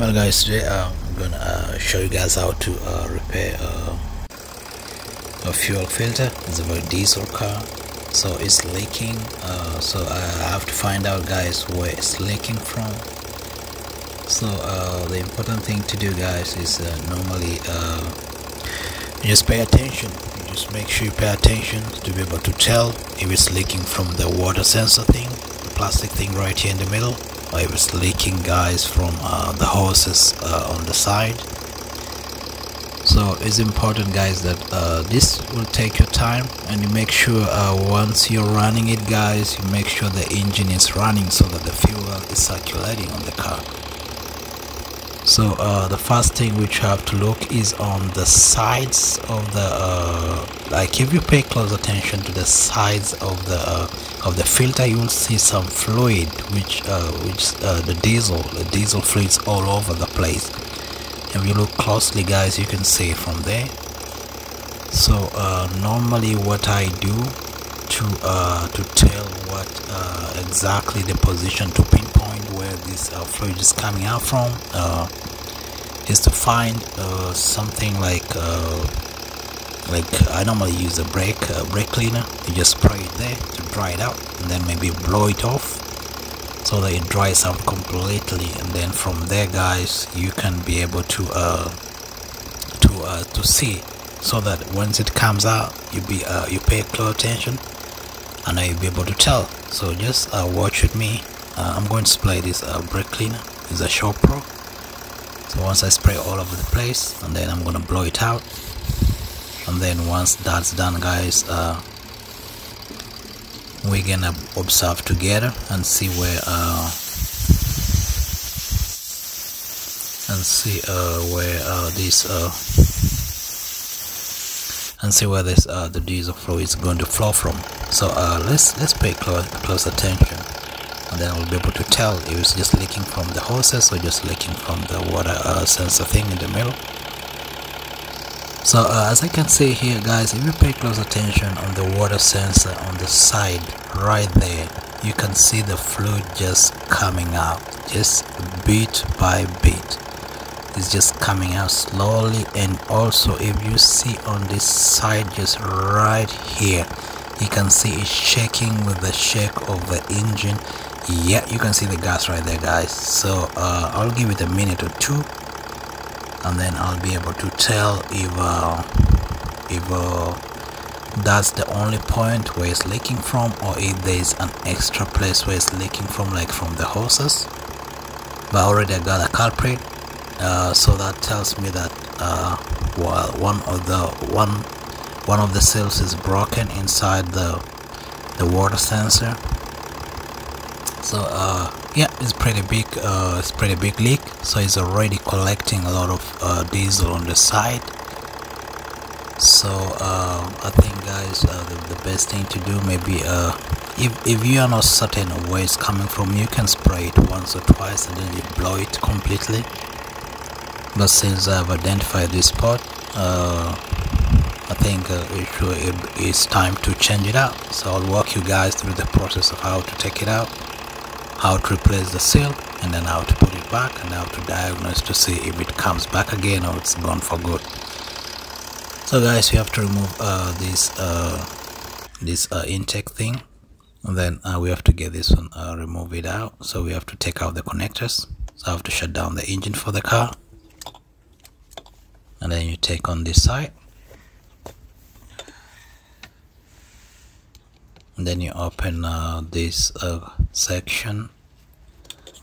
Well guys, today I'm gonna show you guys how to repair a fuel filter. It's a very diesel car, so it's leaking. So I have to find out, guys, where it's leaking from. So the important thing to do, guys, is normally you just pay attention. You just make sure you pay attention to be able to tell if it's leaking from the water sensor thing, the plastic thing right here in the middle, or if it's leaking, guys, from the hoses on the side. So it's important, guys, that this will take your time, and you make sure once you're running it, guys, you make sure the engine is running so that the fuel is circulating on the car. So the first thing which you have to look is on the sides of the like if you pay close attention to the sides of the filter, you will see some fluid which the diesel fluids all over the place. If you look closely, guys, you can see from there. So normally what I do to tell what exactly the position, to pinpoint where this fluid is coming out from, is to find something like I normally use a brake cleaner. You just spray it there to dry it out, and then maybe blow it off so that it dries out completely. And then from there, guys, you can be able to see, so that once it comes out, you pay close attention, and you'll be able to tell. So just watch with me. I'm going to spray this brake cleaner. It's a Shop Pro. So once I spray all over the place, and then I'm gonna blow it out, and then once that's done, guys, we're gonna observe together and see where the diesel fluid is going to flow from. So let's pay close attention, and then we'll be able to tell if it's just leaking from the hoses or just leaking from the water sensor thing in the middle. So as I can see here, guys, if you pay close attention on the water sensor on the side right there, you can see the fluid just coming out, just bit by bit. It's just coming out slowly. And also, if you see on this side, just right here, you can see it's shaking with the shake of the engine. Yeah, you can see the gas right there, guys. So I'll give it a minute or two, and then I'll be able to tell if that's the only point where it's leaking from, or if there's an extra place where it's leaking from, like from the hoses. But already I got a culprit, so that tells me that well, one of the seals is broken inside the water sensor. So yeah, it's pretty big leak. So it's already collecting a lot of diesel on the side. So I think, guys, the best thing to do, maybe if you are not certain of where it's coming from, you can spray it once or twice and then you blow it completely. But since I've identified this spot, I think it's time to change it out. So I'll walk you guys through the process of how to take it out, how to replace the seal, and then how to put it back, and how to diagnose to see if it comes back again or it's gone for good. So guys, we have to remove this intake thing, and then we have to get this one remove it out. So we have to take out the connectors. So I have to shut down the engine for the car, and then you take on this side, and then you open this section.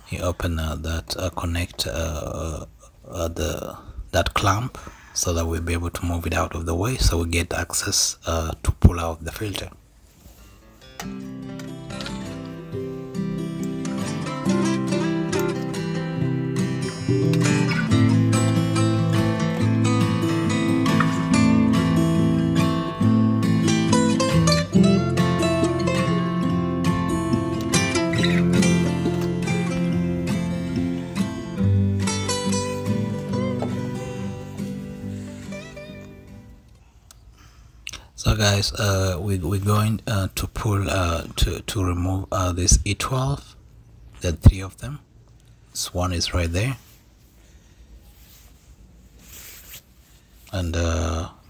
You open that connector, that clamp, so that we'll be able to move it out of the way, so we get access to pull out the filter. So guys, we're going to pull to remove this E12. There are 3 of them. This one is right there. And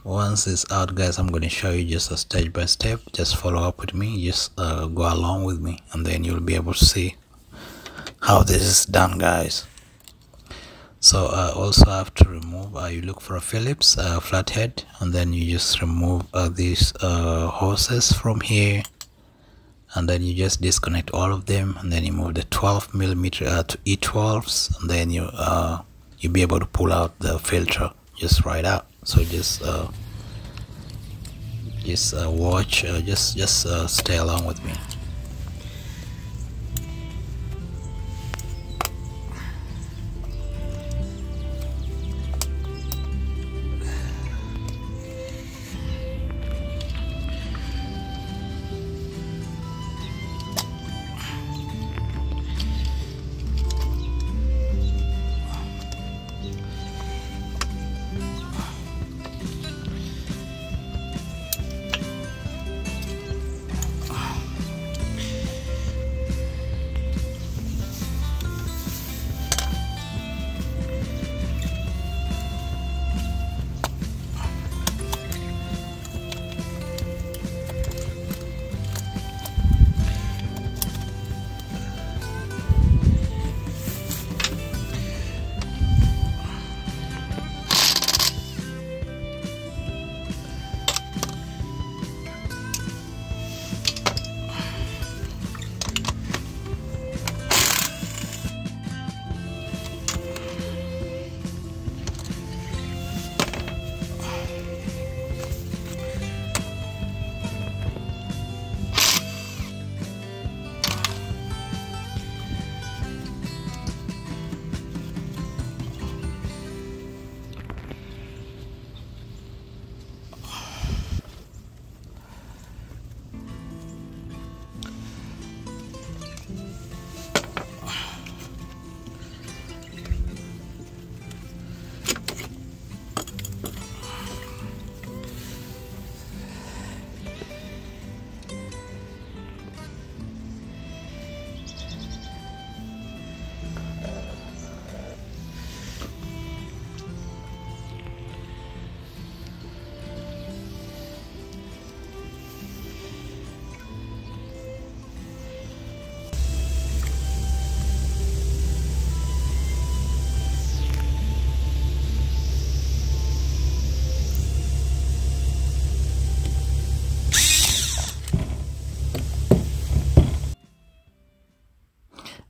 once it's out, guys, I'm going to show you just a step by step. Just follow up with me, just go along with me, and then you'll be able to see how this is done, guys. So also I have to remove, you look for a Phillips flathead, and then you just remove these hoses from here, and then you just disconnect all of them, and then you move the 12 millimeter to E12s, and then you'll be able to pull out the filter just right out. So just watch, just stay along with me.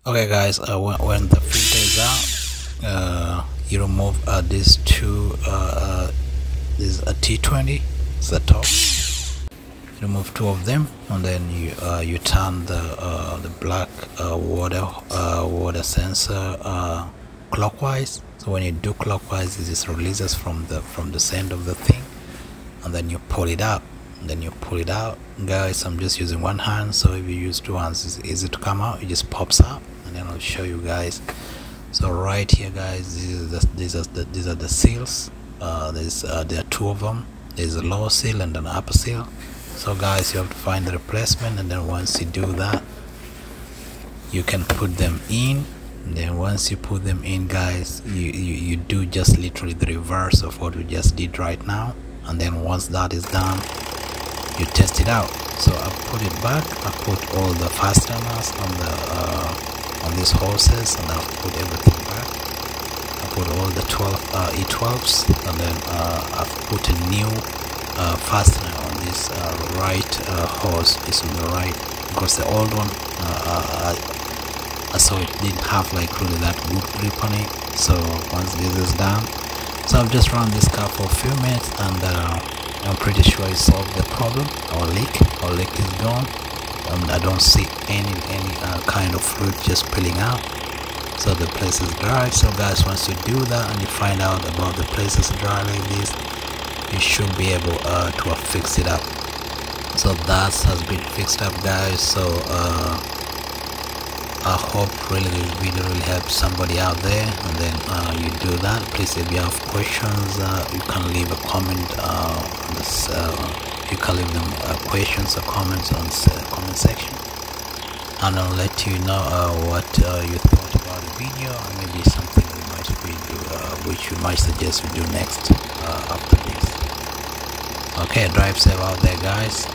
Okay, guys, when the filter is out, you remove these two, this is a T20, it's the top. Remove two of them, and then you turn the black water sensor clockwise. So when you do clockwise, it just releases from the center of the thing, and then you pull it out. Then you pull it out, guys. I'm just using one hand, so if you use two hands, it's easy to come out. It just pops out, and then I'll show you guys. So right here, guys, these are the seals. There are two of them. There's a lower seal and an upper seal. So guys, you have to find the replacement, and then once you do that, you can put them in. And then once you put them in, guys, you do just literally the reverse of what we just did right now. And then once that is done, you test it out. So I put it back. I put all the fasteners on these hoses, and I've put everything back. I put all the 12 E12s, and then I've put a new fastener on this right hose. This on the right, because the old one I saw it didn't have like really that good grip on it. So once this is done, so I've just run this car for a few minutes, and I'm pretty sure it solved the problem. Our leak is gone. I don't see any kind of fluid just spilling out. So the place is dry. So guys, once you do that and you find out about the place is dry like this, you should be able to have fixed it up. So that has been fixed up, guys. So I hope really this video really helps somebody out there. And then you do that. Please, if you have questions, you can leave a comment on this. You can leave them questions or comments on the comment section, and I'll let you know what you thought about the video, or maybe something you might we do, which you might suggest we do next after this. Okay, drive safe out there, guys.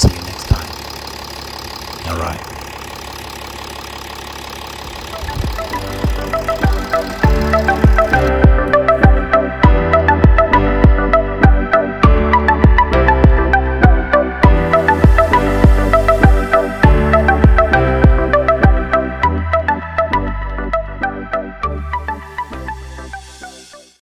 See you next time. All right.